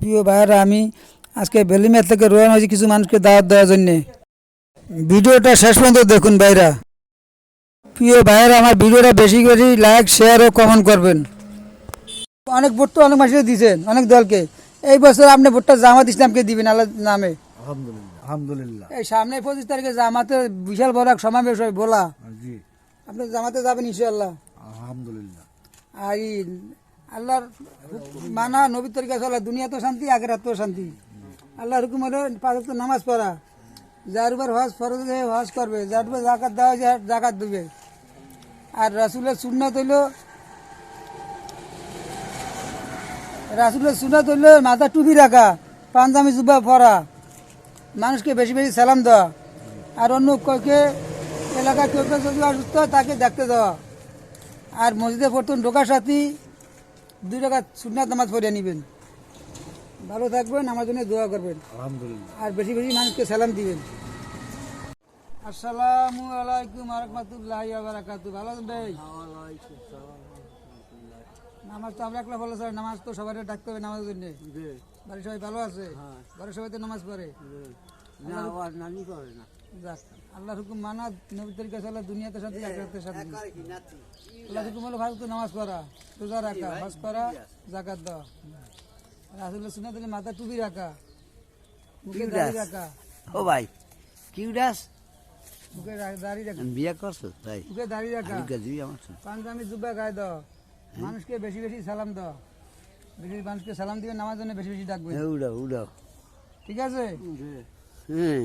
প্রিয় ভাইয়েরা, আমি আজকে বেলিমের থেকে রওনা হয়েছি কিছু মানুষকে দাওয়াত দেওয়ার জন্যে। ভিডিওটা শেষ পর্যন্ত দেখুন ভাইরা। প্রিয় ভাইয়েরা, আমার ভিডিওটা বেশি বেশি লাইক শেয়ার ও কমেন্ট করবেন। অনেক ভোট তো অনেক মানুষকে দিয়েছেন, অনেক দলকে। এই বছর আপনি ভোটটা জামাত ইসলামকে দিবেন আল্লাহর নামে। আলহামদুলিল্লাহ। এই সামনে 25 তারিখে জামাতে বিশাল বড় এক সমাবেশ হয় বলা, জি, আপনি জামাতে যাবেন ইনশাআল্লাহ। আলহামদুলিল্লাহ। আর এই আল্লাহর মানা, নবীর তরিকা চলা, দুনিয়া তো শান্তি, আখিরাত তো শান্তি। আল্লাহর হুকুম হলো 5 ওয়াক্ত নামাজ পড়া, যার উপর হজ ফরজ হজ করবে, যার উপর জাকাত দেওয়া যায় জাকাত দেবে। আর রাসূলের সুন্নাত হইল মাথা টুপি রাখা, পাঞ্জাবি জুব্বা পরা, মানুষকে বেশি বেশি সালাম দেওয়া, আর অন্য কেউকে এলাকায় কেউ কেউ যদি অসুস্থ হয় তাকে দেখতে দেওয়া। আর মসজিদে পড়তেন ঢোকার সাথে 2 রাকাত সুন্নাত নামাজ পড়িয়ে নেবেন। ভালো থাকবেন, আমার জন্য দোয়া করবেন। আলহামদুলিল্লাহ। আর বেশি বেশি মানুষকে সালাম দিবেন। আসসালামু আলাইকুম ওয়া রাহমাতুল্লাহি ওয়া বারাকাতুহু। ভালো আছেন ভাই? নামাজ তো আমরা একলা ভালো স্যার, নামাজ তো সবাই ডাকতে হবে নামাজের জন্য। বাড়ির সবাই ভালো আছে? বাড়ির সবাই তো নামাজ পড়ে? যাক, আল্লাহর হুকুম মানা, নবীর তরিকা চলা, দুনিয়াতে শান্তি আখিরাতে শান্তি। আল্লাহর হুকুম হলো ভালো নামাজ পড়া, রোজা রাখা, হজ করা, যাকাত দেওয়া। রাসূলের সুন্নাত হলো মাথা টুপি রাখা, মুখে দাড়ি রাখা। ও ভাই কি উড়াস মুখে দাড়ি রাখা, বিয়ে করছো তাই মুখে দাড়ি রাখা, গাজি আমার পাঞ্জাবি জুব্বা গায়ে দাও, মানুষকে বেশি বেশি সালাম দাও। বেশি মানুষকে সালাম দিবেন, নামার জন্য বেশি বেশি ডাকবেন। উড়াও উড়াও ঠিক আছে? হ্যাঁ